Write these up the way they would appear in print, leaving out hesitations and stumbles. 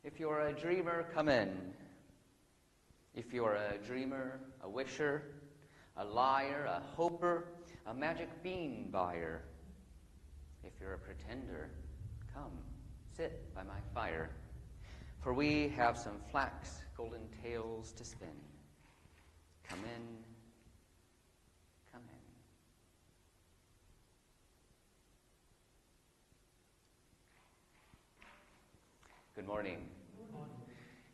If you're a dreamer, come in. If you're a dreamer, a wisher, a liar, a hoper, a magic bean buyer, if you're a pretender, come, sit by my fire. For we have some flax golden tales to spin. Come in, come in. Good morning. Good morning.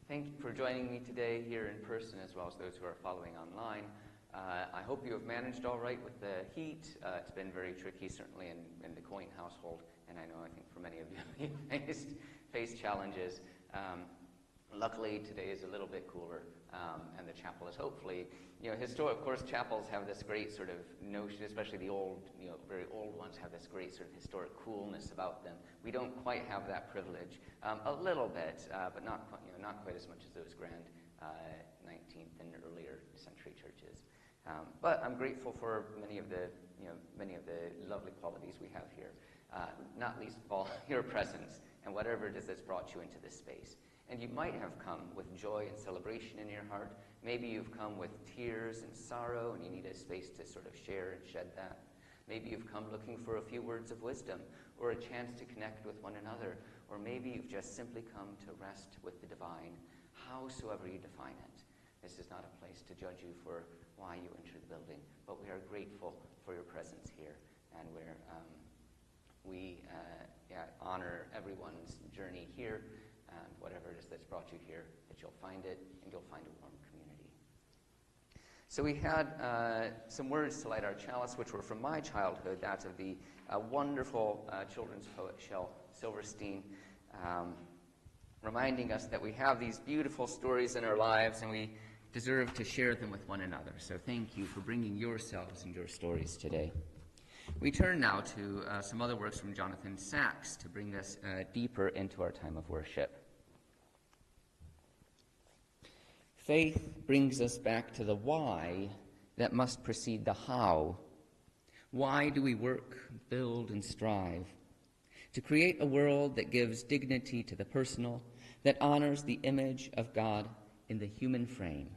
Thank you for joining me today here in person as well as those who are following online. I hope you have managed all right with the heat. It's been very tricky, certainly in the Coyne household, and I think for many of you, you faced challenges. Luckily, today is a little bit cooler, and the chapel is hopefully, of course, chapels have this great sort of notion, especially the old, very old ones have this great sort of historic coolness about them. We don't quite have that privilege, a little bit, but not quite as much as those grand 19th and earlier century churches. But I'm grateful for many of the lovely qualities we have here, not least of all your presence and whatever it is that's brought you into this space. And you might have come with joy and celebration in your heart. Maybe you've come with tears and sorrow, and you need a space to sort of share and shed that. Maybe you've come looking for a few words of wisdom or a chance to connect with one another. Or maybe you've just simply come to rest with the divine, howsoever you define it. This is not a place to judge you for why you entered the building, but we are grateful for your presence here, and we honor everyone's journey here. And whatever it is that's brought you here, that you'll find it, and you'll find a warm community. So we had some words to light our chalice, which were from my childhood, that of the wonderful children's poet Shel Silverstein, reminding us that we have these beautiful stories in our lives, and we deserve to share them with one another. So thank you for bringing yourselves and your stories today. We turn now to some other works from Jonathan Sacks to bring us deeper into our time of worship. Faith brings us back to the why that must precede the how. Why do we work, build, and strive? To create a world that gives dignity to the personal, that honors the image of God in the human frame.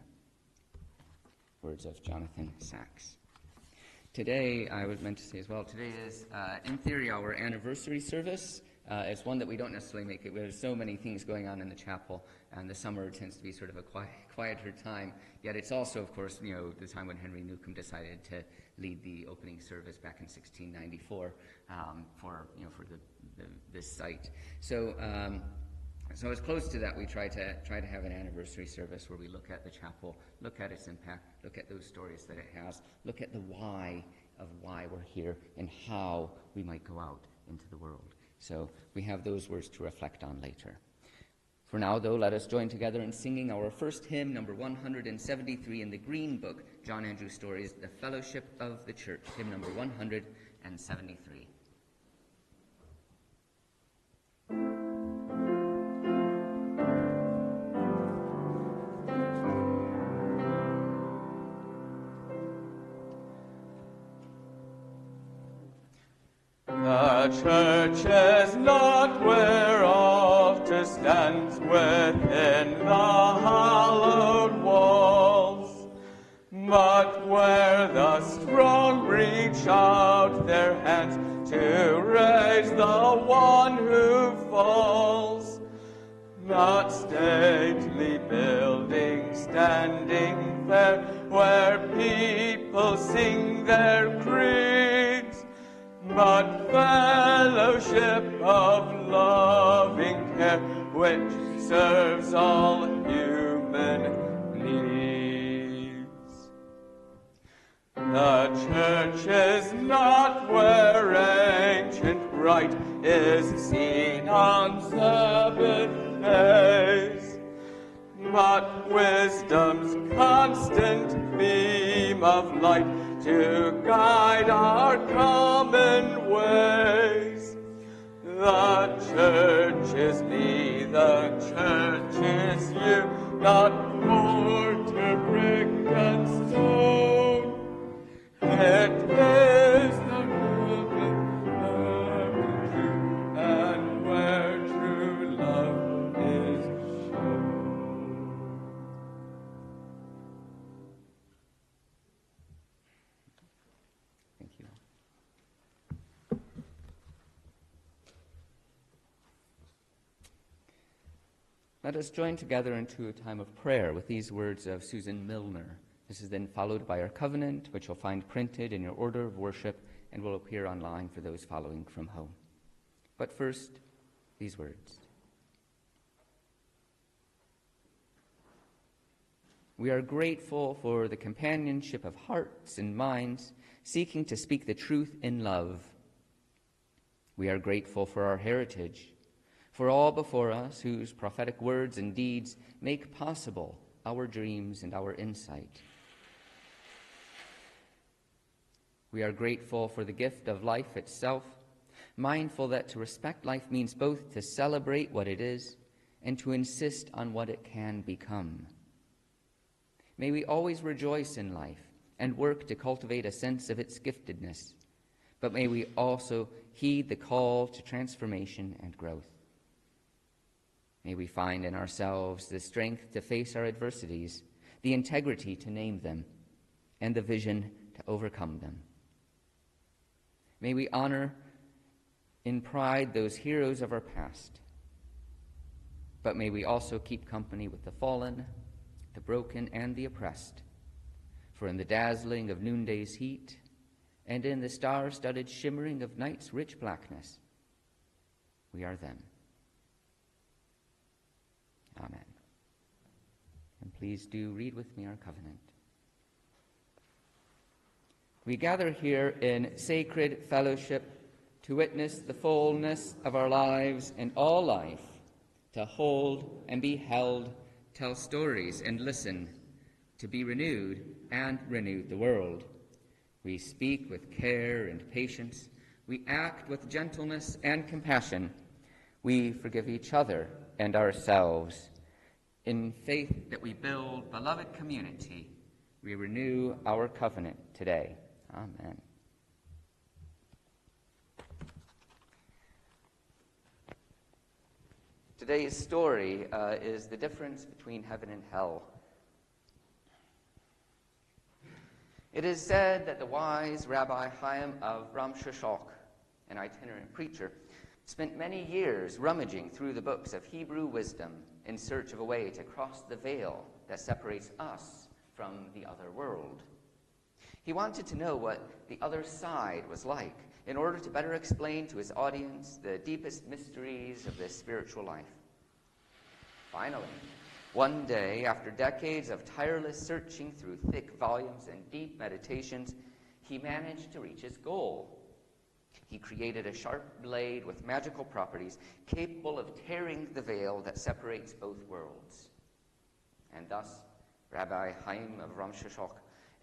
Words of Jonathan Sacks. Today, I was meant to say as well, today is, in theory, our anniversary service. It's one that we don't necessarily make it. There's so many things going on in the chapel, and the summer tends to be sort of a quieter time. Yet it's also, of course, the time when Henry Newcomb decided to lead the opening service back in 1694 for this site. So as close to that, we try to have an anniversary service where we look at the chapel, look at its impact, look at those stories that it has, look at the why of why we're here and how we might go out into the world. So we have those words to reflect on later. For now, though, let us join together in singing our first hymn, number 173 in the Green Book, John Andrew Story's The Fellowship of the Church, hymn number 173. The church is not whereof to stand within the hallowed walls, but where the strong reach out their hands to raise the one who falls. Not stately buildings standing fair, where people sing their creeds, but fellowship of loving care, which serves all human needs. The church is not where ancient rite is seen on Sabbath days, but wisdom's constant beam of light to guide our common ways. The church is me, the church is you, not mortar, brick, and stone. It is the living, loving truth, and where true love is Let us join together into a time of prayer with these words of Susan Milner. This is then followed by our covenant, which you'll find printed in your order of worship and will appear online for those following from home. But first, these words. We are grateful for the companionship of hearts and minds seeking to speak the truth in love. We are grateful for our heritage, for all before us whose prophetic words and deeds make possible our dreams and our insight. We are grateful for the gift of life itself, mindful that to respect life means both to celebrate what it is and to insist on what it can become. May we always rejoice in life and work to cultivate a sense of its giftedness, but may we also heed the call to transformation and growth. May we find in ourselves the strength to face our adversities, the integrity to name them, and the vision to overcome them. May we honor in pride those heroes of our past, but may we also keep company with the fallen, the broken, and the oppressed. For in the dazzling of noonday's heat, and in the star-studded shimmering of night's rich blackness, we are them. Amen. And please do read with me our covenant. We gather here in sacred fellowship to witness the fullness of our lives and all life, to hold and be held, tell stories and listen, to be renewed and renew the world. We speak with care and patience. We act with gentleness and compassion. We forgive each other and ourselves. In faith that we build beloved community, we renew our covenant today. Amen. Today's story is the difference between heaven and hell. It is said that the wise Rabbi Chaim of Ramshashok, an itinerant preacher, spent many years rummaging through the books of Hebrew wisdom in search of a way to cross the veil that separates us from the other world. He wanted to know what the other side was like in order to better explain to his audience the deepest mysteries of this spiritual life. Finally, one day, after decades of tireless searching through thick volumes and deep meditations, he managed to reach his goal. He created a sharp blade with magical properties capable of tearing the veil that separates both worlds. And thus, Rabbi Chaim of Ramshashok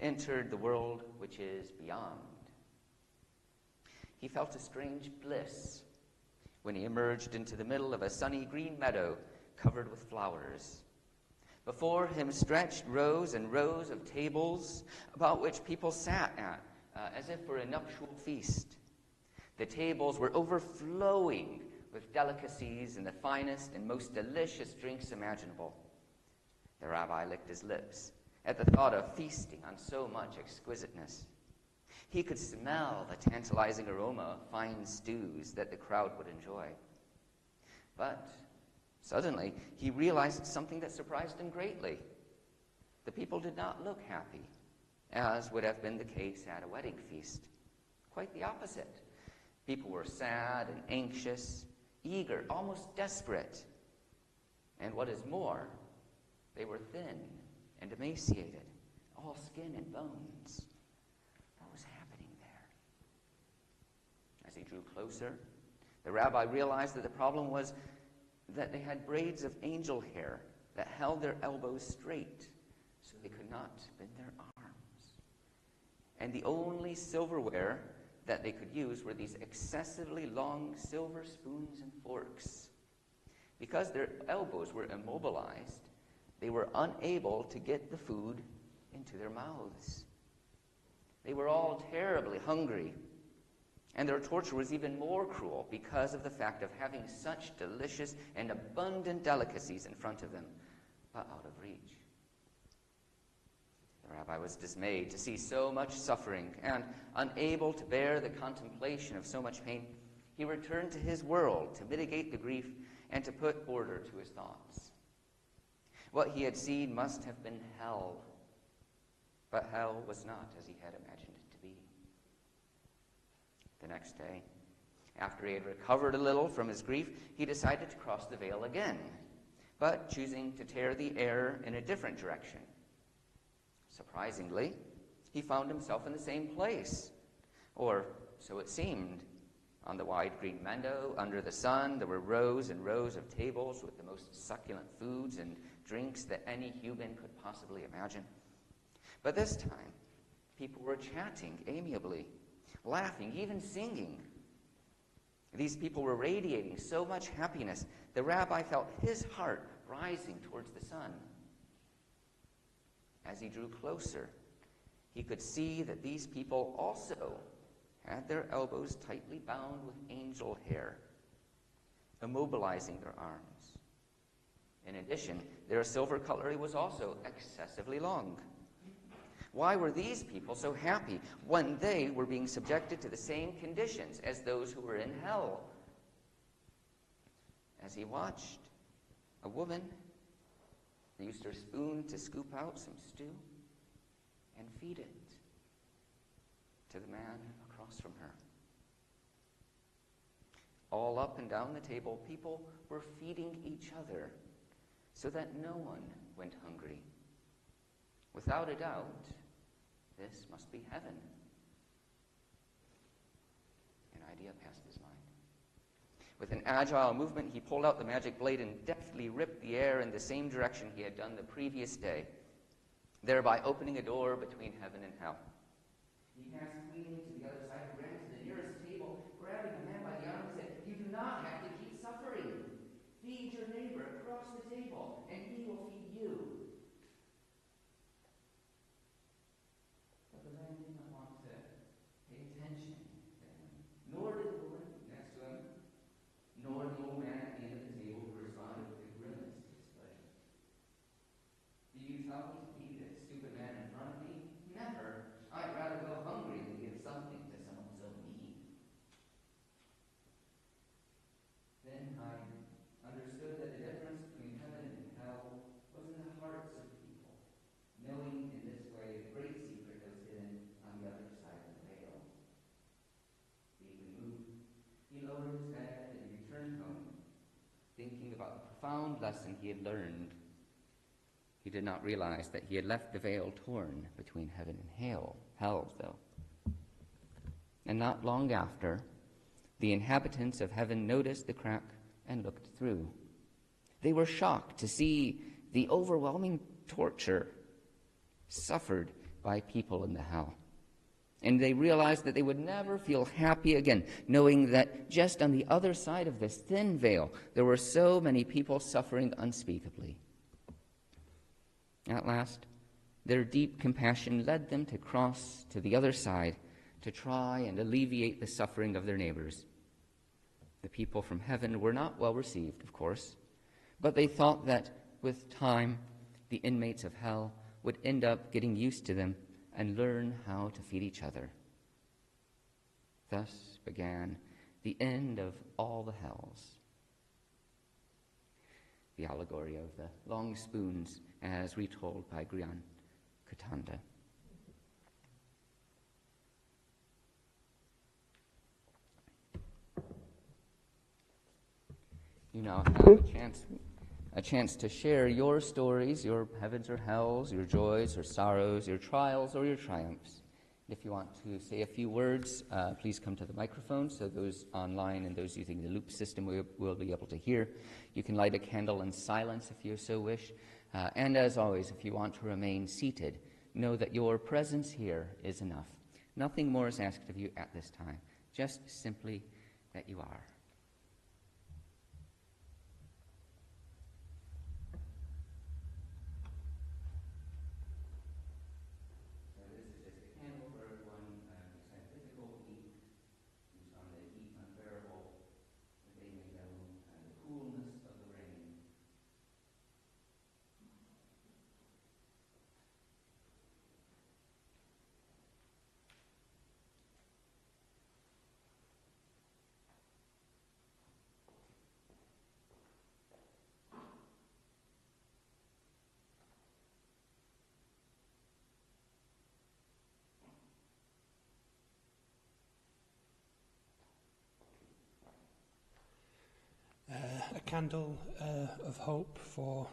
entered the world which is beyond. He felt a strange bliss when he emerged into the middle of a sunny green meadow covered with flowers. Before him stretched rows and rows of tables about which people sat at as if for a nuptial feast. The tables were overflowing with delicacies and the finest and most delicious drinks imaginable. The rabbi licked his lips at the thought of feasting on so much exquisiteness. He could smell the tantalizing aroma of fine stews that the crowd would enjoy. But suddenly, he realized something that surprised him greatly. The people did not look happy, as would have been the case at a wedding feast. Quite the opposite. People were sad and anxious, eager, almost desperate. And what is more, they were thin and emaciated, all skin and bones. What was happening there? As he drew closer, the rabbi realized that the problem was that they had braids of angel hair that held their elbows straight, so they could not bend their arms. And the only silverware that they could use were these excessively long silver spoons and forks. Because their elbows were immobilized, they were unable to get the food into their mouths. They were all terribly hungry, and their torture was even more cruel because of the fact of having such delicious and abundant delicacies in front of them, but out of reach. The rabbi was dismayed to see so much suffering, and unable to bear the contemplation of so much pain, he returned to his world to mitigate the grief and to put order to his thoughts. What he had seen must have been hell. But hell was not as he had imagined it to be. The next day, after he had recovered a little from his grief, he decided to cross the veil again, but choosing to tear the air in a different direction. Surprisingly, he found himself in the same place, or so it seemed. On the wide green meadow, under the sun, there were rows and rows of tables with the most succulent foods and drinks that any human could possibly imagine. But this time, people were chatting amiably, laughing, even singing. These people were radiating so much happiness, the rabbi felt his heart rising towards the sun. As he drew closer, he could see that these people also had their elbows tightly bound with angel hair, immobilizing their arms. In addition, their silver cutlery was also excessively long. Why were these people so happy when they were being subjected to the same conditions as those who were in hell? As he watched, a woman used her spoon to scoop out some stew and feed it to the man across from her. All up and down the table, people were feeding each other so that no one went hungry. Without a doubt, this must be heaven. An idea passed his mind. With an agile movement, he pulled out the magic blade and deftly ripped the air in the same direction he had done the previous day, thereby opening a door between heaven and hell. He passed cleanly to the other side, ran to the nearest table, grabbing the man by the arm, and said, "You do not have to keep suffering. Feed your neighbor across the table, and he will feed you." But the man did not want to pay attention to him, nor did the woman next to him, nor the old man at the end of the table who responded with a grimaced expression. "Do you tell me to feed this stupid man in front of me? Never. I'd rather go hungry than give something to someone so mean." Then I understood that the difference between heaven and hell was in the hearts of people, knowing in this way the great secret that was hidden on the other side of the veil. Deeply moved, he lowered his head and returned home, thinking about the profound lesson he had learned. He did not realize that he had left the veil torn between heaven and hell, though. And not long after, the inhabitants of heaven noticed the crack and looked through. They were shocked to see the overwhelming torture suffered by people in the hell. And they realized that they would never feel happy again, knowing that just on the other side of this thin veil, there were so many people suffering unspeakably. At last, their deep compassion led them to cross to the other side to try and alleviate the suffering of their neighbors. The people from heaven were not well received, of course, but they thought that with time, the inmates of hell would end up getting used to them and learn how to feed each other. Thus began the end of all the hells. The allegory of the long spoons as retold by Grian Katanda. You now have a chance to share your stories, your heavens or hells, your joys or sorrows, your trials or your triumphs. If you want to say a few words, please come to the microphone so those online and those using the loop system will be able to hear. You can light a candle in silence if you so wish. And as always, if you want to remain seated, know that your presence here is enough. Nothing more is asked of you at this time, just simply that you are. candle of hope for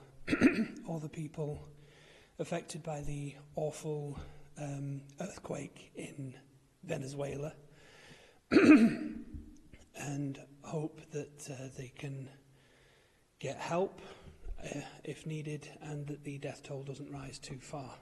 all the people affected by the awful earthquake in Venezuela, and hope that they can get help if needed, and that the death toll doesn't rise too far.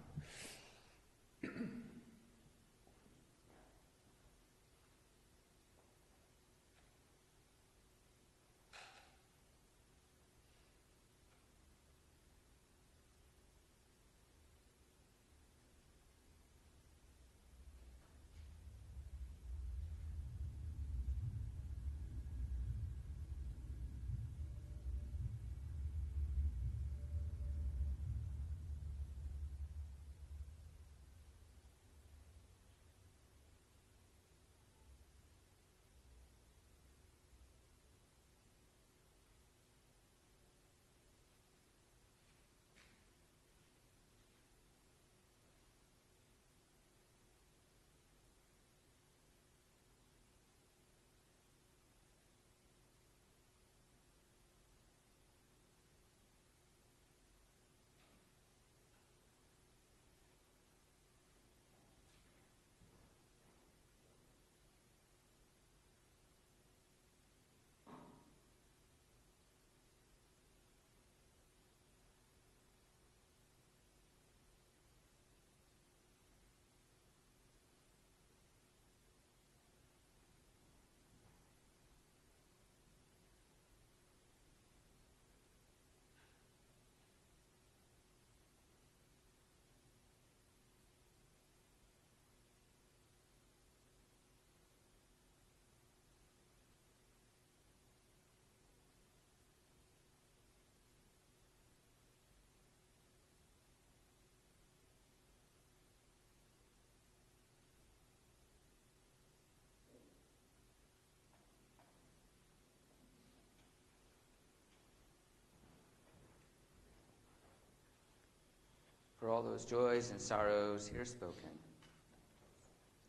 For all those joys and sorrows here spoken,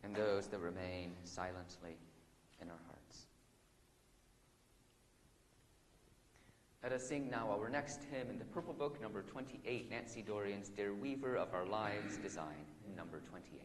and those that remain silently in our hearts. Let us sing now our next hymn in the Purple Book, number 28, Nancy Dorian's Dear Weaver of Our Lives Design, number 28.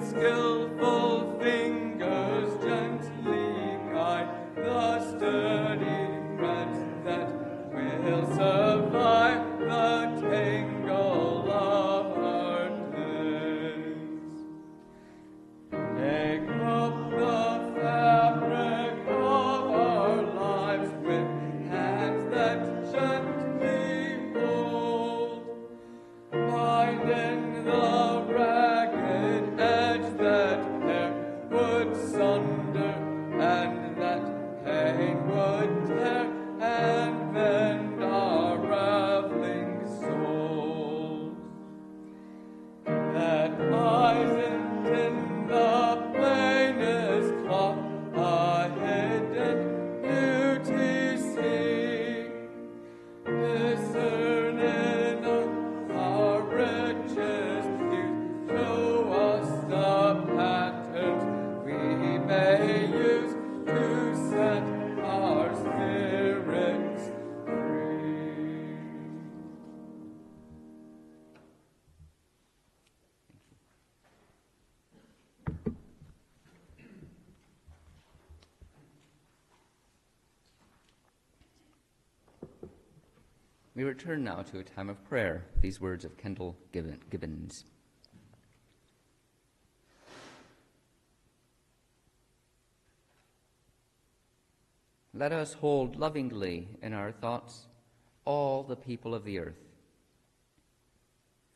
Skillful fingers gently guide the sturdy threads that will survive the tangle of our days. Take up the fabric of our lives with hands that gently hold, bind in the ragged edge that hair would sunder and that pain would tear and bend our raveling souls. That isn't in the plainest cloth a hidden beauty see, discerning our riches, show us the patterns we may use to set our spirits free. We return now to a time of prayer, these words of Kendall Gibbons. Let us hold lovingly in our thoughts all the people of the earth,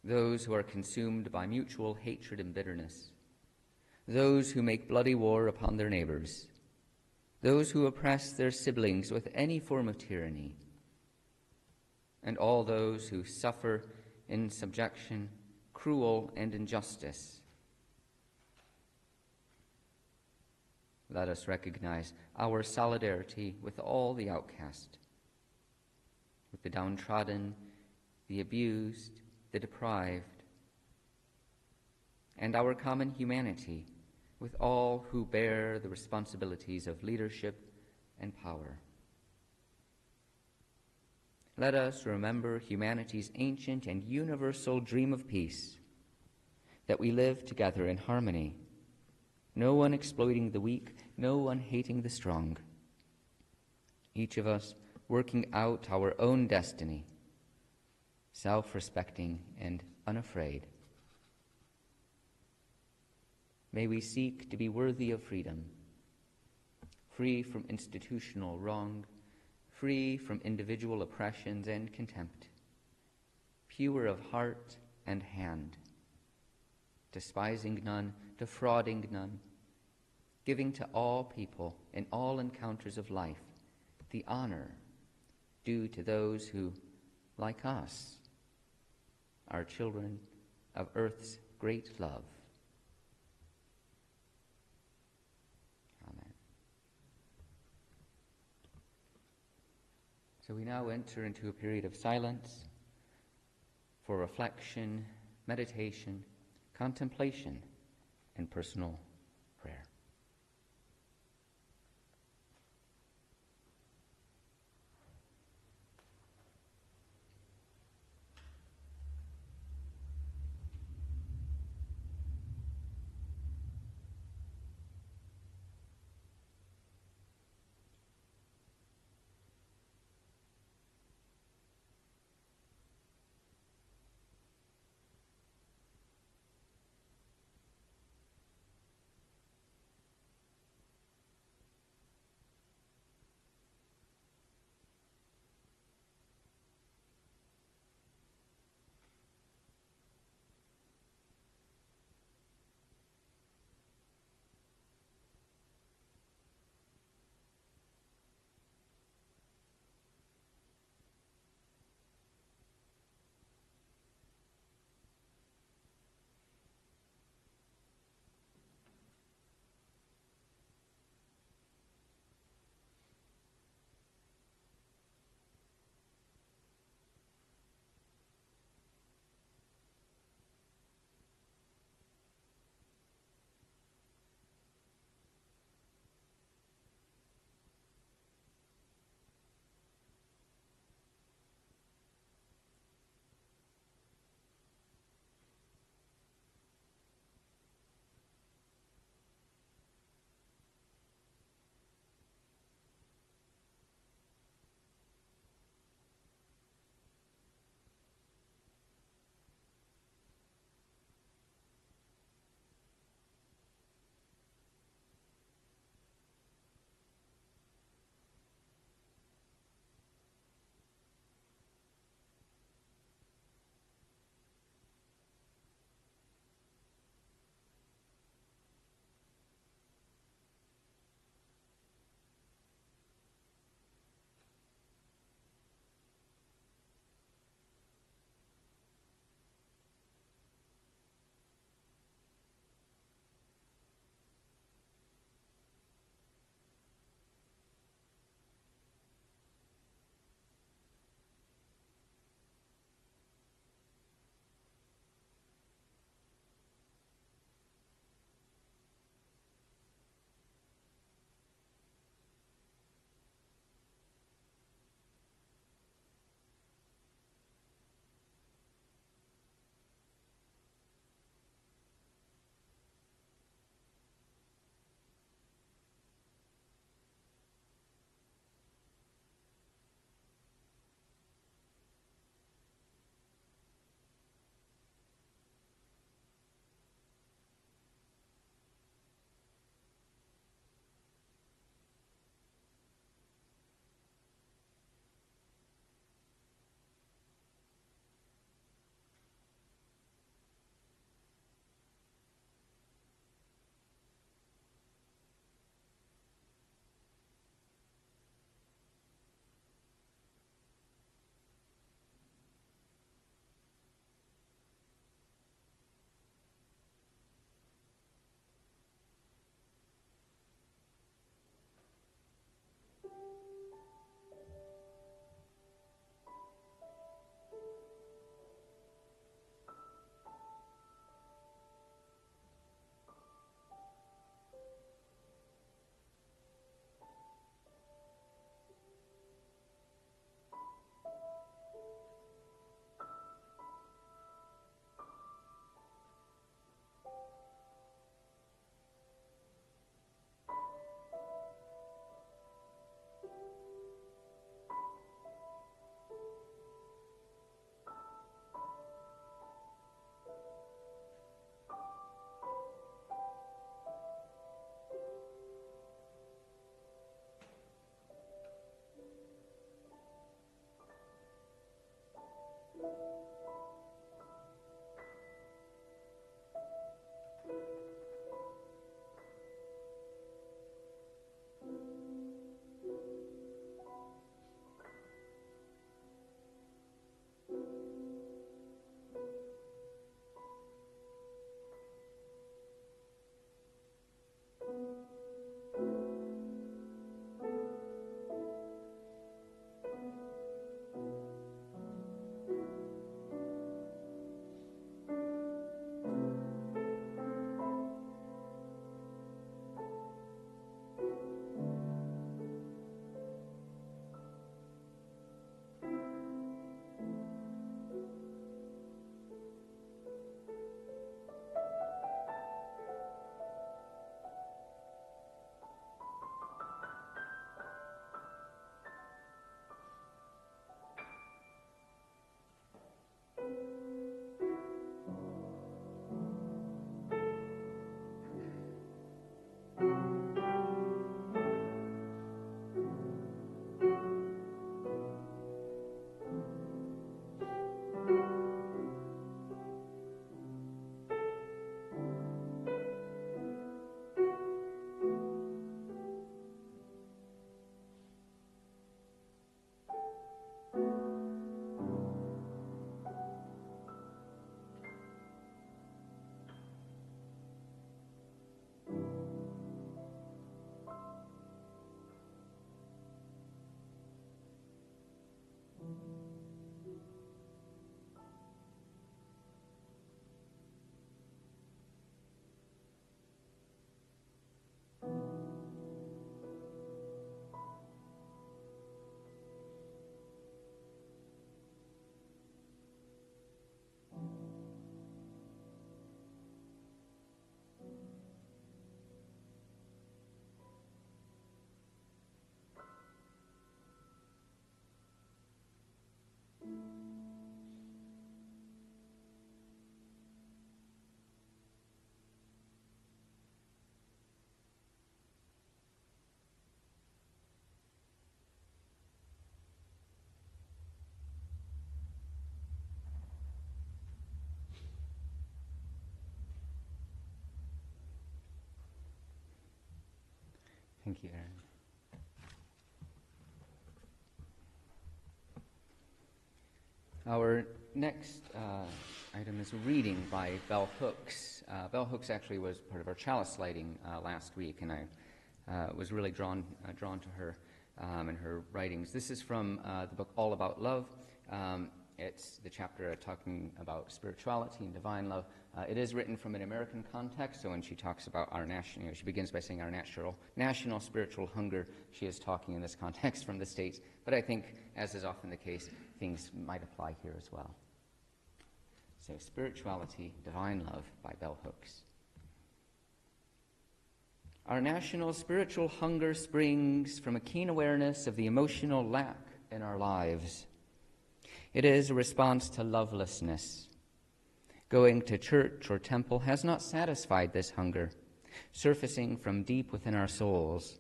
those who are consumed by mutual hatred and bitterness, those who make bloody war upon their neighbors, those who oppress their siblings with any form of tyranny, and all those who suffer in subjection, cruel, and injustice. Let us recognize our solidarity with all the outcast, with the downtrodden, the abused, the deprived, and our common humanity with all who bear the responsibilities of leadership and power. Let us remember humanity's ancient and universal dream of peace, that we live together in harmony, no one exploiting the weak, no one hating the strong, each of us working out our own destiny, self-respecting and unafraid. May we seek to be worthy of freedom, free from institutional wrong, free from individual oppressions and contempt, pure of heart and hand, despising none, defrauding none, giving to all people in all encounters of life the honor due to those who, like us, are children of earth's great love. Amen. So we now enter into a period of silence for reflection, meditation, contemplation, and personal prayer. Thank you, Aaron. Our next item is a reading by Bell Hooks. Bell Hooks actually was part of our chalice lighting last week, and I was really drawn to her and her writings. This is from the book All About Love. It's the chapter talking about spirituality and divine love. It is written from an American context, so when she talks about our national, she begins by saying our national spiritual hunger. She is talking in this context from the States, but I think, as is often the case, things might apply here as well. So, Spirituality, Divine Love by Bell Hooks. Our national spiritual hunger springs from a keen awareness of the emotional lack in our lives. It is a response to lovelessness. Going to church or temple has not satisfied this hunger, surfacing from deep within our souls.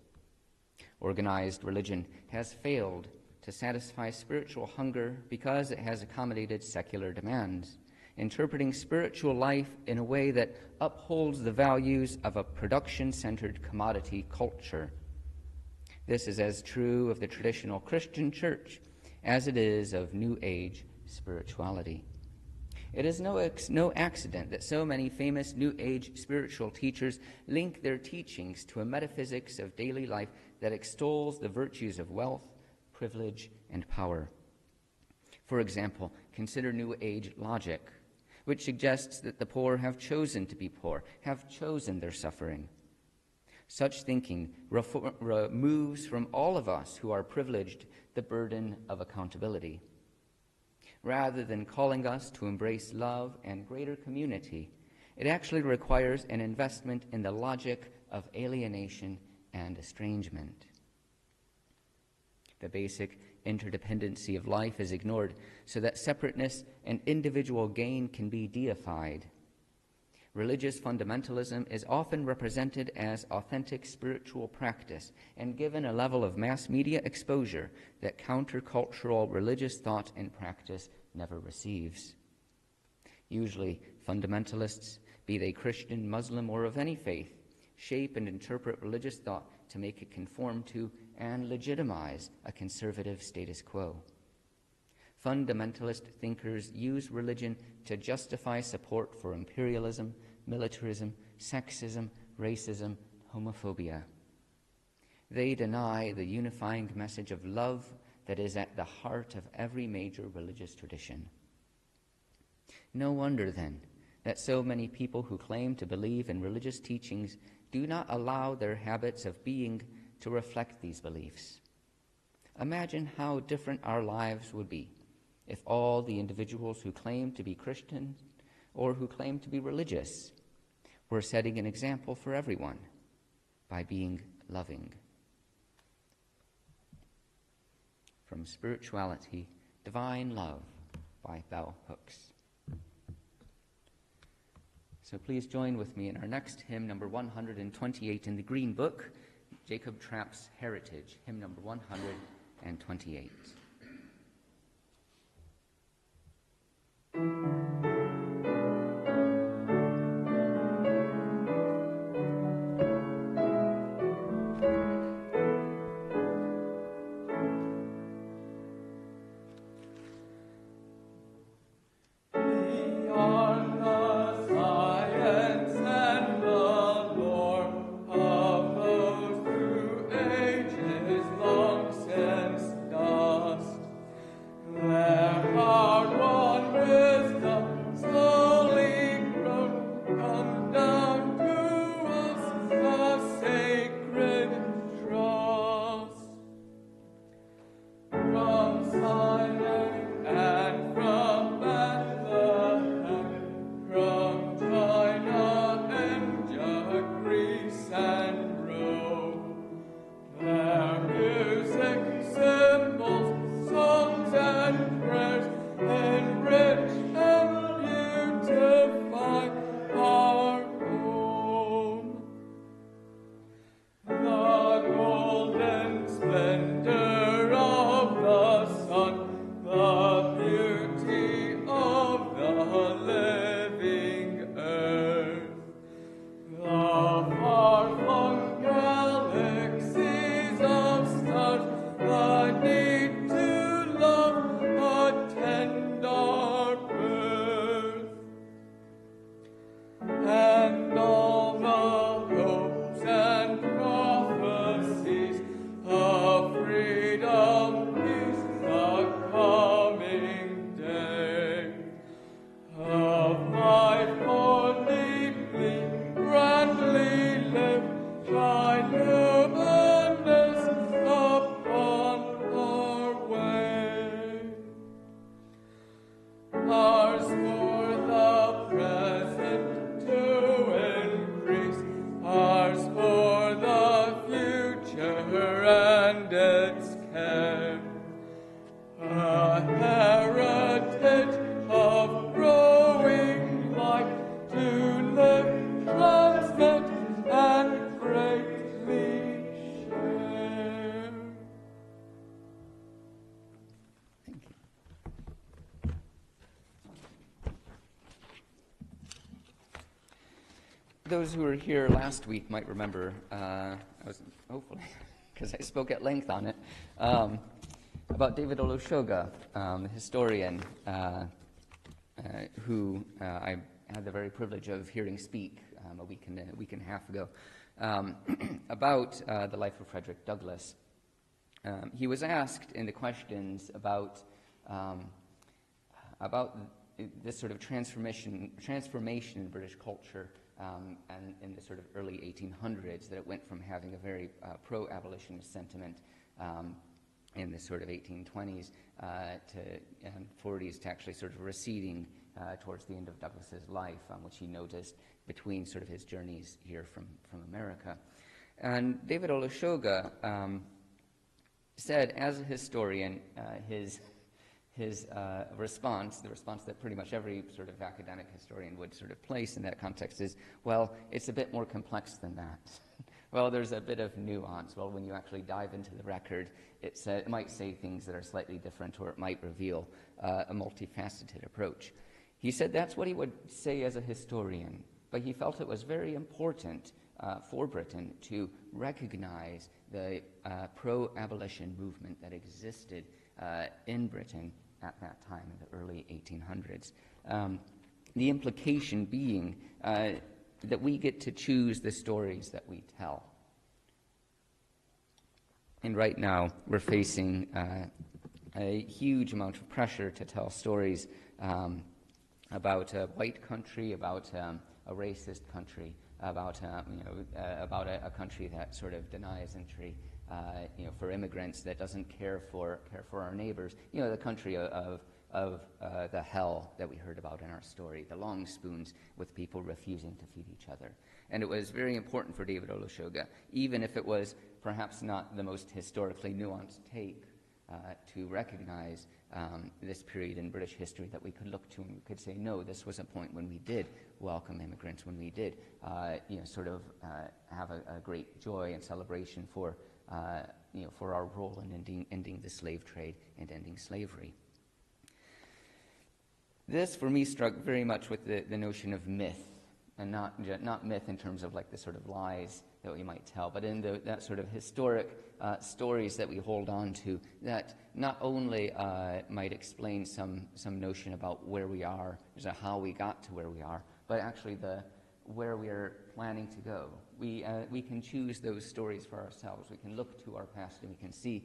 Organized religion has failed to satisfy spiritual hunger because it has accommodated secular demands, interpreting spiritual life in a way that upholds the values of a production-centered commodity culture. This is as true of the traditional Christian church as it is of New Age spirituality. It is no accident that so many famous New Age spiritual teachers link their teachings to a metaphysics of daily life that extols the virtues of wealth, privilege, and power. For example, consider New Age logic, which suggests that the poor have chosen to be poor, have chosen their suffering. Such thinking removes from all of us who are privileged the burden of accountability. Rather than calling us to embrace love and greater community, it actually requires an investment in the logic of alienation and estrangement. The basic interdependency of life is ignored so that separateness and individual gain can be deified. Religious fundamentalism is often represented as authentic spiritual practice and given a level of mass media exposure that countercultural religious thought and practice never receives. Usually, fundamentalists, be they Christian, Muslim, or of any faith, shape and interpret religious thought to make it conform to and legitimize a conservative status quo. Fundamentalist thinkers use religion to justify support for imperialism, militarism, sexism, racism, homophobia. They deny the unifying message of love that is at the heart of every major religious tradition. No wonder, then, that so many people who claim to believe in religious teachings do not allow their habits of being to reflect these beliefs. Imagine how different our lives would be if all the individuals who claim to be Christian or who claim to be religious were setting an example for everyone by being loving. From Spirituality, Divine Love by Bell Hooks. So please join with me in our next hymn, number 128 in the Green Book, Jacob Trapp's Heritage, hymn number 128. Ages long since dust. Those who were here last week might remember, hopefully, because I spoke at length on it, about David Olusoga, the historian who I had the very privilege of hearing speak a week and a half ago about the life of Frederick Douglass. He was asked in the questions about this sort of transformation in British culture and in the sort of early 1800s, that it went from having a very pro-abolitionist sentiment in the sort of 1820s and 40s to actually sort of receding towards the end of Douglass's life, which he noticed between sort of his journeys here from America. And David Olusoga said, as a historian, his response, the response that pretty much every sort of academic historian would sort of place in that context is, well, it's a bit more complex than that. Well, there's a bit of nuance. Well, when you actually dive into the record, it might say things that are slightly different, or it might reveal a multifaceted approach. He said that's what he would say as a historian, but he felt it was very important for Britain to recognize the pro-abolition movement that existed in Britain at that time in the early 1800s. The implication being that we get to choose the stories that we tell. And right now, we're facing a huge amount of pressure to tell stories about a white country, about a racist country, about a country that sort of denies entry, for immigrants, that doesn't care for our neighbors. The country of the hell that we heard about in our story, the long spoons with people refusing to feed each other. And it was very important for David Olusoga, even if it was perhaps not the most historically nuanced take, to recognize this period in British history that we could look to and we could say, no, this was a point when we did welcome immigrants, when we did have a great joy and celebration for our role in ending the slave trade and ending slavery. This, for me, struck very much with the notion of myth, and not myth in terms of like the sort of lies that we might tell, but in that sort of historic stories that we hold on to that not only might explain some notion about where we are, how we got to where we are, but actually where we are planning to go. We can choose those stories for ourselves. We can look to our past and we can see,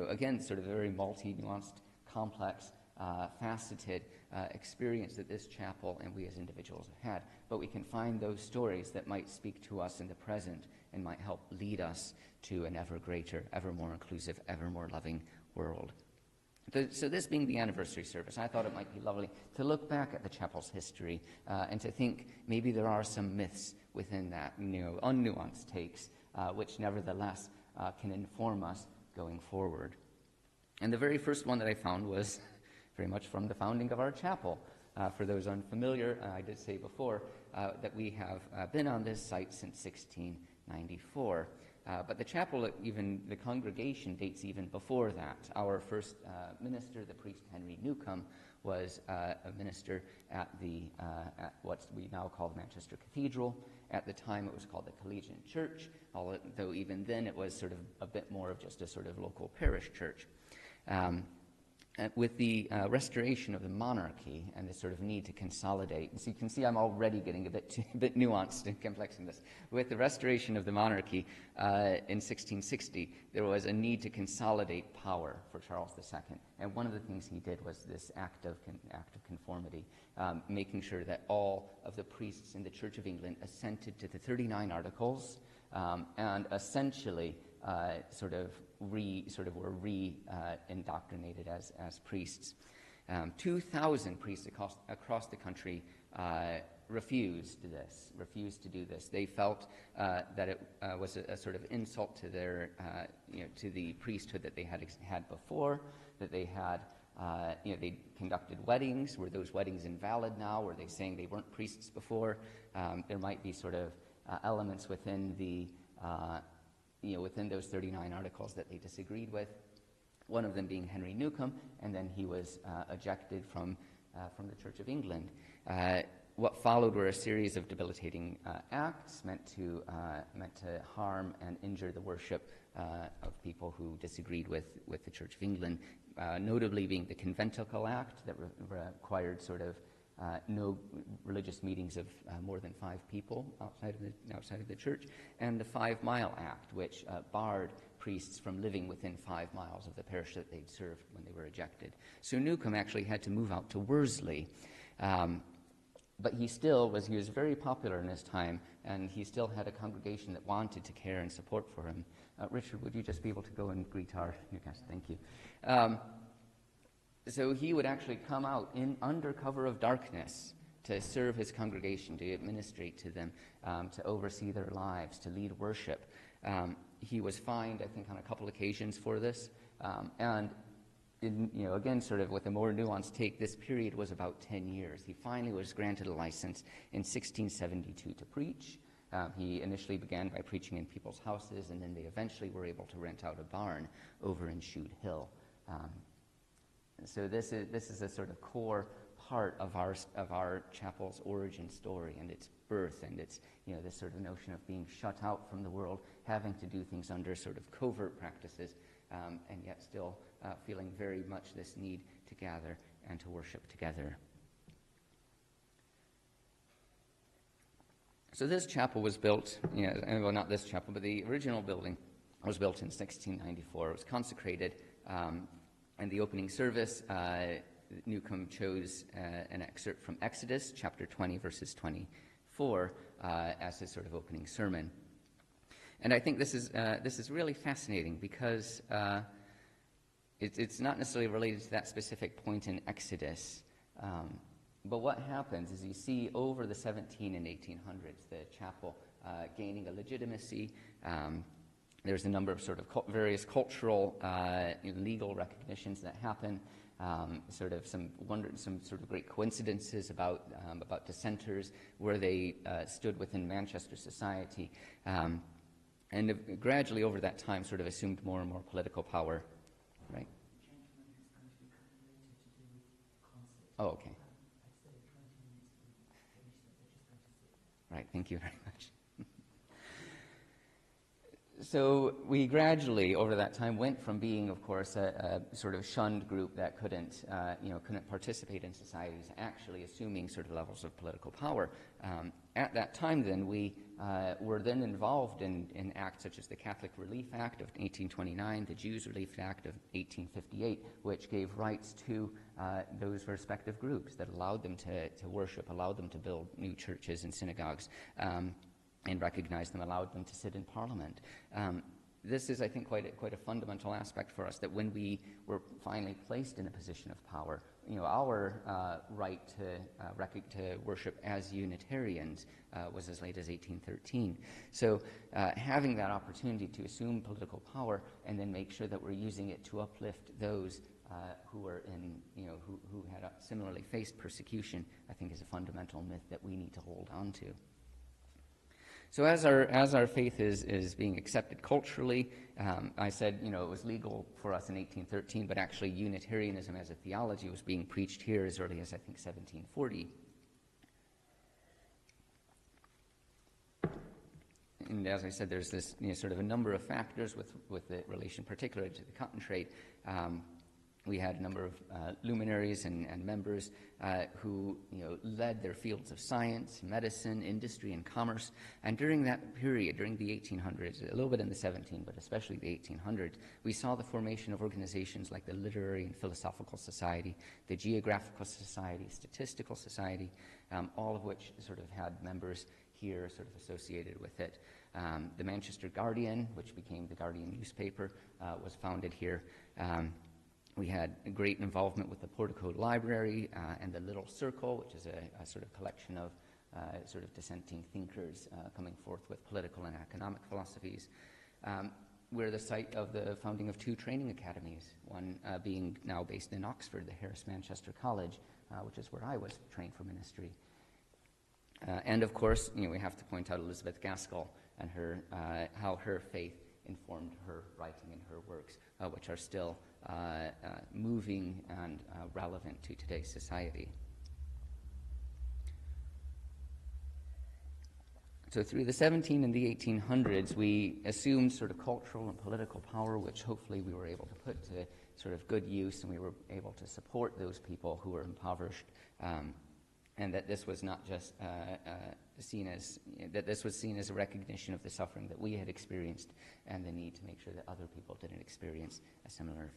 again, sort of a very multi-nuanced, complex, faceted experience that this chapel and we as individuals have had. But we can find those stories that might speak to us in the present and might help lead us to an ever greater, ever more inclusive, ever more loving world. So this being the anniversary service, I thought it might be lovely to look back at the chapel's history and to think maybe there are some myths within that, unnuanced takes, which nevertheless can inform us going forward. And the very first one that I found was very much from the founding of our chapel. For those unfamiliar, I did say before that we have been on this site since 1694. But the chapel, even the congregation, dates even before that. Our first minister, the priest Henry Newcomb, was a minister at what we now call Manchester Cathedral. At the time, it was called the Collegiate Church, although even then it was sort of a bit more of just a sort of local parish church. With the restoration of the monarchy and the sort of need to consolidate, and so you can see I'm already getting a bit nuanced and complex in this. With the restoration of the monarchy in 1660, there was a need to consolidate power for Charles II, and one of the things he did was this act of conformity, making sure that all of the priests in the Church of England assented to the 39 Articles, and essentially were re-indoctrinated as priests. 2,000 priests across the country refused to do this. They felt that it was a sort of insult to their, to the priesthood that they had before, that they had, they conducted weddings. Were those weddings invalid now? Were they saying they weren't priests before? There might be sort of elements within within those 39 articles that they disagreed with, one of them being Henry Newcomb, and then he was ejected from the Church of England. what followed were a series of debilitating acts meant to harm and injure the worship of people who disagreed with the Church of England, notably being the Conventicle Act that required sort of no religious meetings of more than 5 people outside of the church, and the 5 Mile Act, which barred priests from living within 5 miles of the parish that they'd served when they were ejected. So Newcomb actually had to move out to Worsley. But he was very popular in his time, and he still had a congregation that wanted to care and support for him. Richard, would you just be able to go and greet our new guest? Thank you. So he would actually come out under cover of darkness to serve his congregation, to administrate to them, to oversee their lives, to lead worship. He was fined, I think, on a couple occasions for this, and again, sort of with a more nuanced take, this period was about 10 years. He finally was granted a license in 1672 to preach. He initially began by preaching in people's houses, and then they eventually were able to rent out a barn over in Shude Hill. So this is a sort of core part of our chapel's origin story and its birth, and its this sort of notion of being shut out from the world, having to do things under sort of covert practices, and yet still feeling very much this need to gather and to worship together. So this chapel was built, well, not this chapel, but the original building was built in 1694. It was consecrated, and the opening service, Newcomb chose an excerpt from Exodus, chapter 20, verses 24, as his sort of opening sermon. And I think this is really fascinating because it's not necessarily related to that specific point in Exodus, but what happens is you see over the 17 and 1800s the chapel gaining a legitimacy. There's a number of sort of various cultural, legal recognitions that happen. Sort of some sort of great coincidences about dissenters where they stood within Manchester society, and gradually over that time sort of assumed more and more political power. Right. Oh, okay. Right, thank you very much. So we gradually, over that time, went from being, of course, a sort of shunned group that couldn't participate in society to actually assuming sort of levels of political power. At that time, then, we were then involved in acts such as the Catholic Relief Act of 1829, the Jews Relief Act of 1858, which gave rights to those respective groups that allowed them to worship, allowed them to build new churches and synagogues, and recognized them, allowed them to sit in Parliament. This is, I think, quite a fundamental aspect for us, that when we were finally placed in a position of power, our right to worship as Unitarians was as late as 1813. So having that opportunity to assume political power and then make sure that we're using it to uplift those who were who had similarly faced persecution, I think is a fundamental myth that we need to hold on to. So as our faith is being accepted culturally, I said, it was legal for us in 1813, but actually Unitarianism as a theology was being preached here as early as, I think, 1740. And as I said, there's this sort of a number of factors with the relation particularly to the cotton trade. We had a number of luminaries and members who led their fields of science, medicine, industry, and commerce. And during that period, during the 1800s, a little bit in the 1700s, but especially the 1800s, we saw the formation of organizations like the Literary and Philosophical Society, the Geographical Society, Statistical Society, all of which sort of had members here sort of associated with it. The Manchester Guardian, which became the Guardian newspaper, was founded here. We had a great involvement with the Portico Library and the Little Circle, which is a sort of collection of sort of dissenting thinkers coming forth with political and economic philosophies. We're the site of the founding of 2 training academies, one being now based in Oxford, the Harris Manchester College, which is where I was trained for ministry. And of course, we have to point out Elizabeth Gaskell and how her faith informed her writing and her works, which are still moving and relevant to today's society. So through the 17 and the 1800s, we assumed sort of cultural and political power, which hopefully we were able to put to sort of good use, and we were able to support those people who were impoverished, and that this was not just seen as a recognition of the suffering that we had experienced, and the need to make sure that other people didn't experience a similar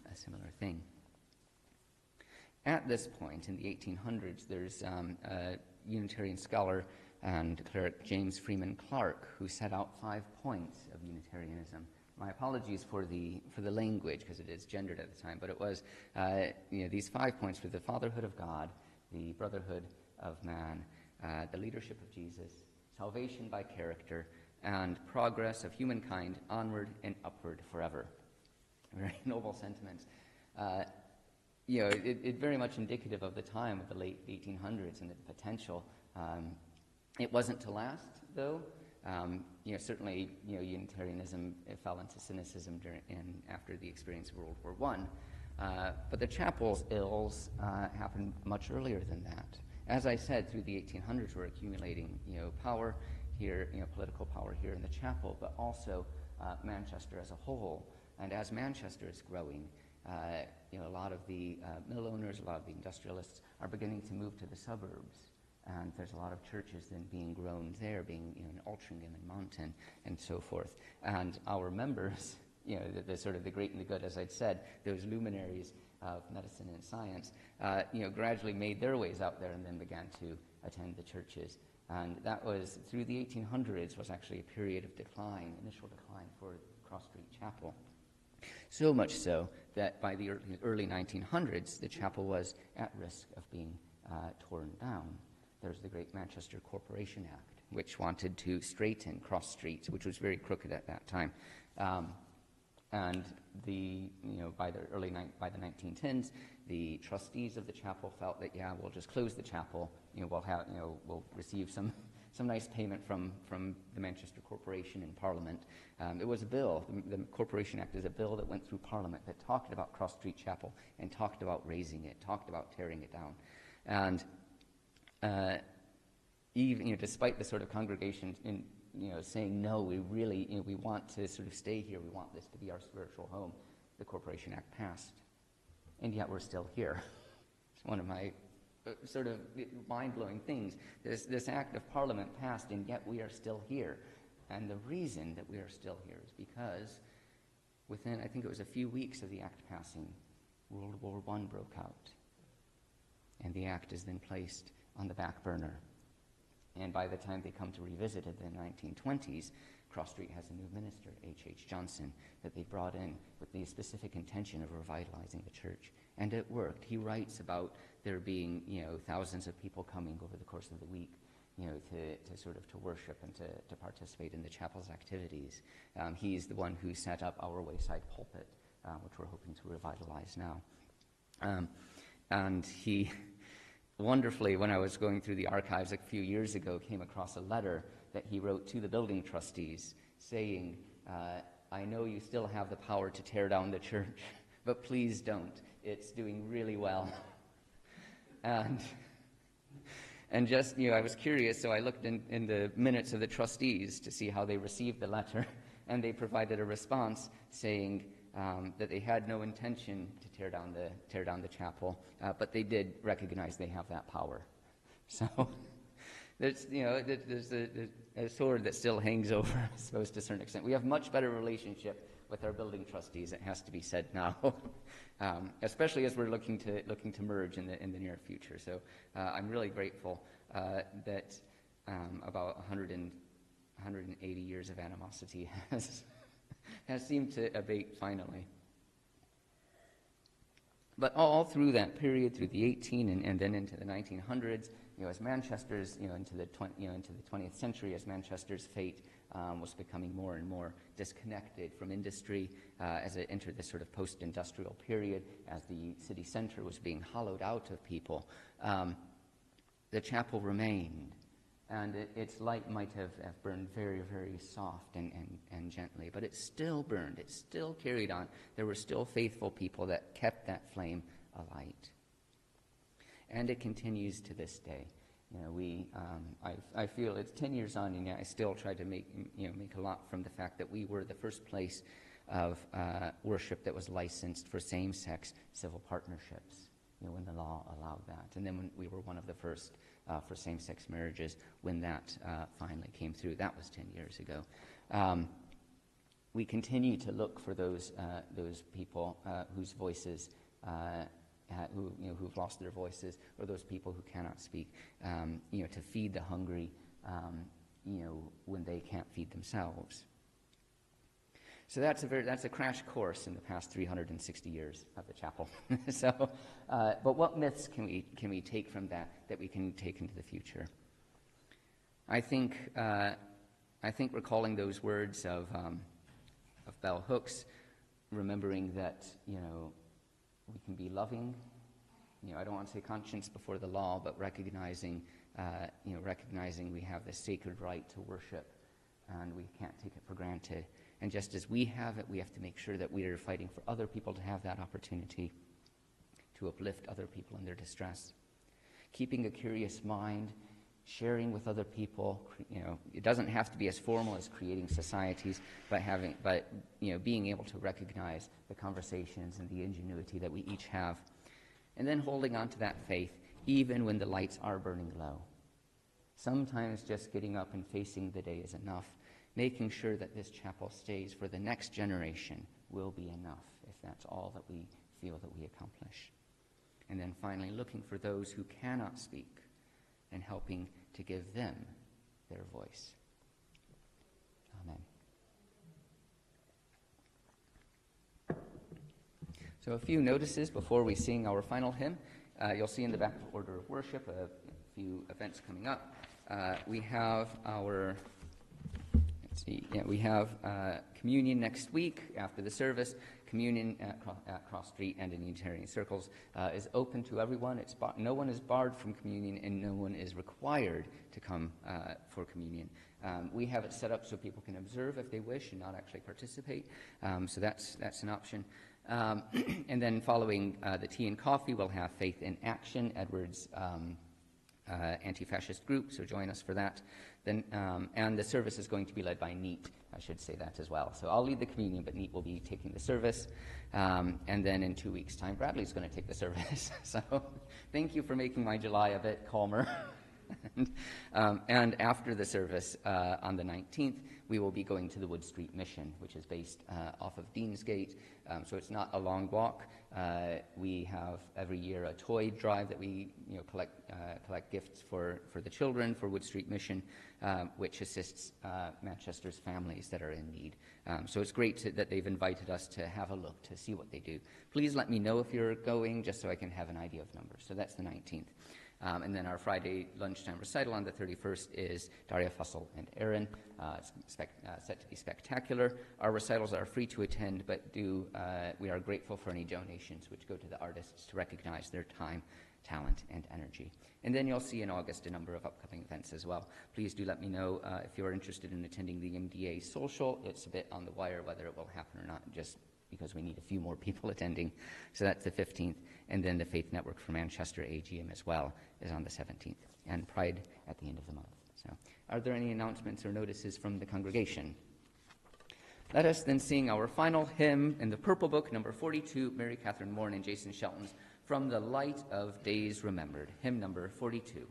thing. At this point, in the 1800s, there's a Unitarian scholar and cleric, James Freeman Clarke, who set out 5 points of Unitarianism. My apologies for the language, because it is gendered at the time, but it was these 5 points were the fatherhood of God, the brotherhood of man, the leadership of Jesus, salvation by character, and progress of humankind onward and upward forever. Very noble sentiments. It very much indicative of the time of the late 1800s and the potential. It wasn't to last, though. Certainly, Unitarianism fell into cynicism after the experience of World War I. But the chapel's ills happened much earlier than that. As I said, through the 1800s, we're accumulating, power here, political power here in the chapel, but also Manchester as a whole. And as Manchester is growing, a lot of the mill owners, a lot of the industrialists are beginning to move to the suburbs. And there's a lot of churches then being grown there, being in Altrincham and Monton and so forth. And our members, the sort of the great and the good, as I'd said, those luminaries of medicine and science, gradually made their ways out there and then began to attend the churches. And that was, through the 1800s, was actually a period of decline, initial decline for Cross Street Chapel. So much so that by the early 1900s, the chapel was at risk of being torn down. There's the great Manchester Corporation Act, which wanted to straighten Cross Street, which was very crooked at that time. And by the 1910s, the trustees of the chapel felt that we'll just close the chapel. We'll receive some nice payment from the Manchester Corporation in Parliament. It was a bill. The Corporation Act is a bill that went through Parliament that talked about Cross Street Chapel and talked about raising it, talked about tearing it down, and even despite the sort of congregation saying no, we really we want to sort of stay here, we want this to be our spiritual home, the Corporation Act passed, and yet we're still here. It's one of my sort of mind-blowing things. This act of Parliament passed, and yet we are still here. And the reason that we are still here is because within, I think it was a few weeks of the act passing, World War I broke out. And the act is then placed on the back burner. And by the time they come to revisit it in the 1920s, Cross Street has a new minister, H.H. Johnson, that they brought in with the specific intention of revitalizing the church. And it worked. He writes about there being, thousands of people coming over the course of the week, to worship and to participate in the chapel's activities. He's the one who set up our Wayside Pulpit, which we're hoping to revitalize now. And he wonderfully, when I was going through the archives a few years ago, came across a letter that he wrote to the building trustees saying, I know you still have the power to tear down the church, but please don't. It's doing really well. And just, I was curious, so I looked in the minutes of the trustees to see how they received the letter, and they provided a response saying that they had no intention to tear down the chapel, but they did recognize they have that power. So there's a sword that still hangs over, I suppose, to a certain extent. We have much better relationship with our building trustees, it has to be said now, especially as we're looking to merge in the near future. So I'm really grateful that about 180 years of animosity has seemed to abate finally. But all through that period, through the 18 and then into the 1900s, as Manchester's, into the 20th century, as Manchester's fate was becoming more and more disconnected from industry, as it entered this sort of post-industrial period, as the city center was being hollowed out of people, the chapel remained. And its light might have burned very, very soft and gently, but it still burned. It still carried on. There were still faithful people that kept that flame alight. And it continues to this day. I feel it's 10 years on, and yet I still try to make a lot from the fact that we were the first place of worship that was licensed for same-sex civil partnerships, when the law allowed that. And then when we were one of the first for same-sex marriages when that finally came through. That was 10 years ago. We continue to look for those people whose voices, who've lost their voices, or those people who cannot speak, to feed the hungry, when they can't feed themselves. So that's a crash course in the past 360 years of the chapel. But what myths can we take from that we can take into the future? I think recalling those words of Bell Hooks, remembering that we can be loving. I don't want to say conscience before the law, but recognizing we have this sacred right to worship, and we can't take it for granted. And just as we have it, we have to make sure that we are fighting for other people to have that opportunity to uplift other people in their distress. Keeping a curious mind, sharing with other people. It doesn't have to be as formal as creating societies, but being able to recognize the conversations and the ingenuity that we each have. And then holding on to that faith, even when the lights are burning low. Sometimes just getting up and facing the day is enough. Making sure that this chapel stays for the next generation will be enough if that's all that we feel that we accomplish. And then finally, looking for those who cannot speak and helping to give them their voice. Amen. So a few notices before we sing our final hymn. You'll see in the back of order of worship a few events coming up. We have our... we have communion next week after the service. Communion at Cross Street and in Unitarian circles is open to everyone. No one is barred from communion, and no one is required to come for communion. We have it set up so people can observe if they wish and not actually participate. So that's an option. And then following the tea and coffee, we'll have Faith in Action, Edward's anti-fascist group, so join us for that. Then, and the service is going to be led by Neat, I should say that as well. So I'll lead the communion, but Neat will be taking the service. And then in 2 weeks' time, Bradley's going to take the service. So thank you for making my July a bit calmer. And after the service on the 19th, we will be going to the Wood Street Mission, which is based off of Deansgate. So it's not a long walk. We have every year a toy drive that we collect gifts for the children for Wood Street Mission, which assists Manchester's families that are in need. So it's great that they've invited us to have a look to see what they do. Please let me know if you're going, just so I can have an idea of numbers. So that's the 19th. And then our Friday lunchtime recital on the 31st is Daria Fussell and Aaron. It's set to be spectacular. Our recitals are free to attend, but we are grateful for any donations which go to the artists to recognize their time, talent, and energy. And then you'll see in August a number of upcoming events as well. Please do let me know if you're interested in attending the MDA social. It's a bit on the wire whether it will happen or not, just because we need a few more people attending. So that's the 15th. And then the Faith Network for Manchester AGM as well is on the 17th. And Pride at the end of the month. So are there any announcements or notices from the congregation? Let us then sing our final hymn in the Purple Book, number 42, Mary Catherine Morn and Jason Shelton's From the Light of Days Remembered, hymn number 42.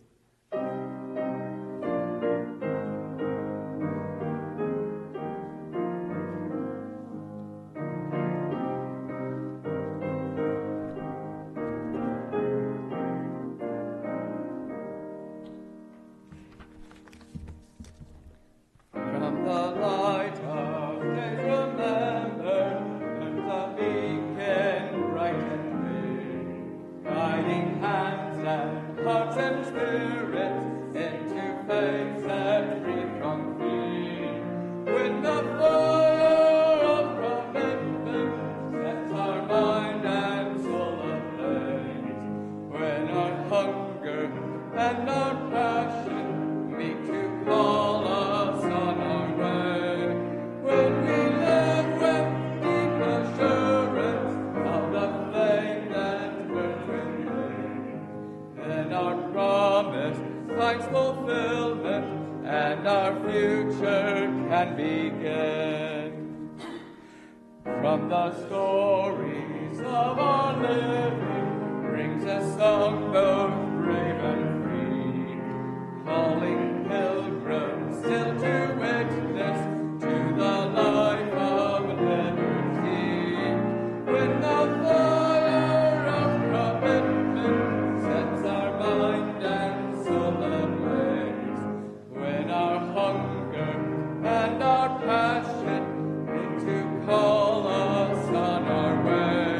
Hearts and spirits. and our future can begin. From the stories of our living brings a song both brave and free, calling pilgrims still to witness to the life of liberty. When the fire of commitment sets our mind and soul ablaze, when our hunger and our passion need to call us on our way,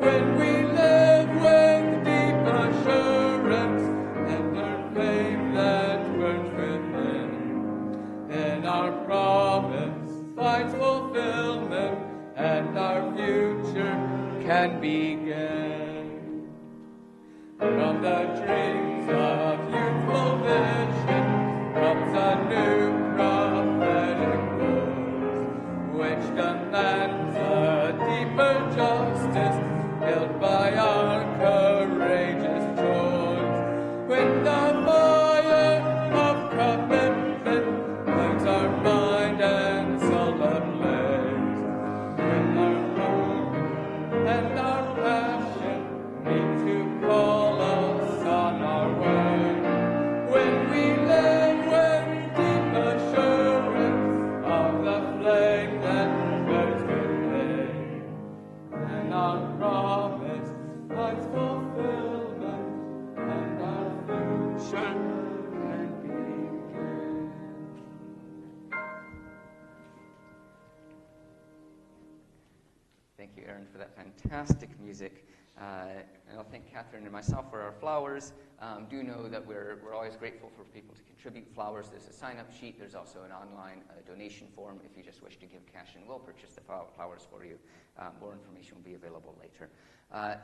when we live with deep assurance and our flame that burns within, and our promise finds fulfillment and our future can begin. From the dreams of youthful vision comes a new prophetic voice, which demands a deeper justice built by our courageous choice. When the fire of commitment lights our mind and soul ablaze, when our hunger and our passion need to call us on our way, when we live with deep assurance of the flame that burns within, and our promise finds fulfillment, and our future can begin. Thank you, Aaron, for that fantastic music. And I'll thank Catherine and myself for our flowers. Do know that we're always grateful for people to contribute flowers. There's a sign-up sheet. There's also an online donation form if you just wish to give cash, and we'll purchase the flowers for you. More information will be available later.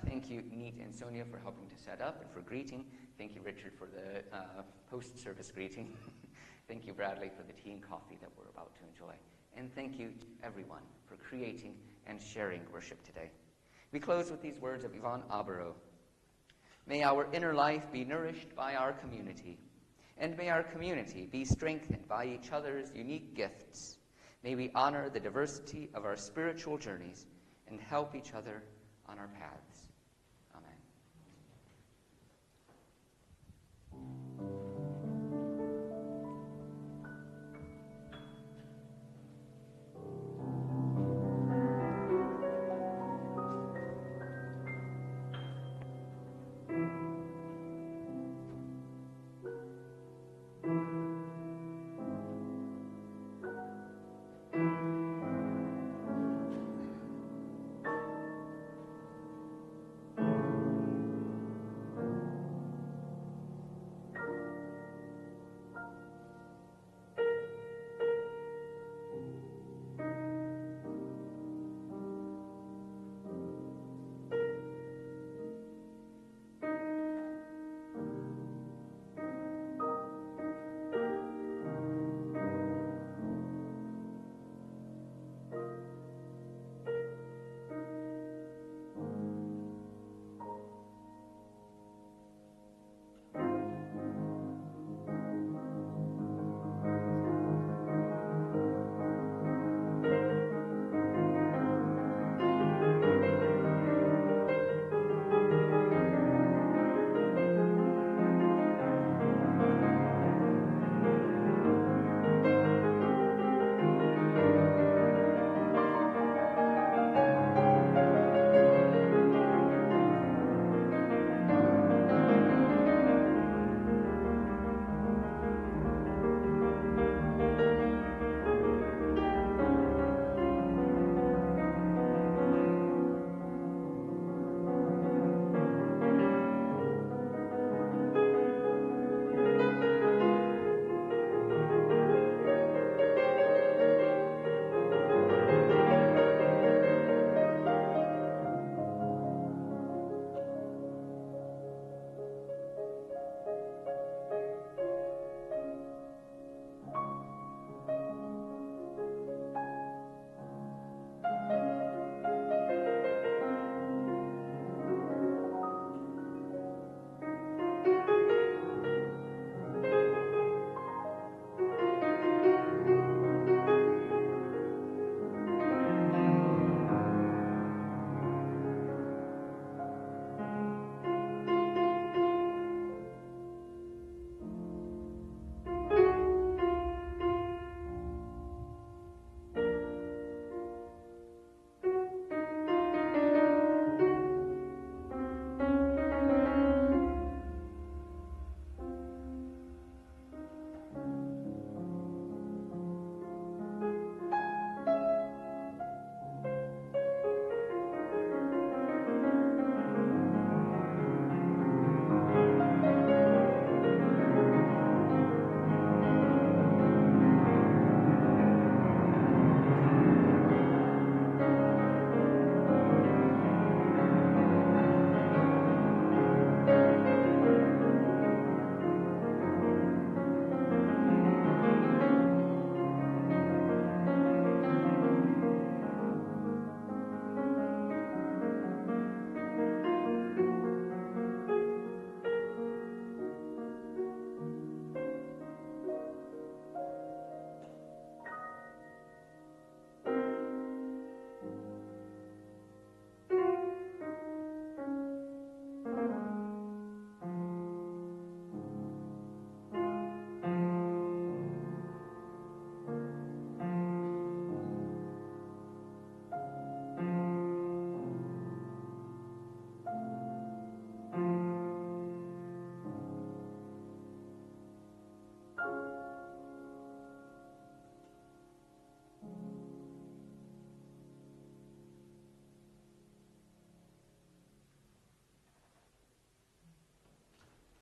Thank you, Neat and Sonia, for helping to set up and for greeting. Thank you, Richard, for the post-service greeting. Thank you, Bradley, for the tea and coffee that we're about to enjoy. And thank you to everyone for creating and sharing worship today. We close with these words of Yvonne Abero. May our inner life be nourished by our community, and may our community be strengthened by each other's unique gifts. May we honor the diversity of our spiritual journeys and help each other on our paths.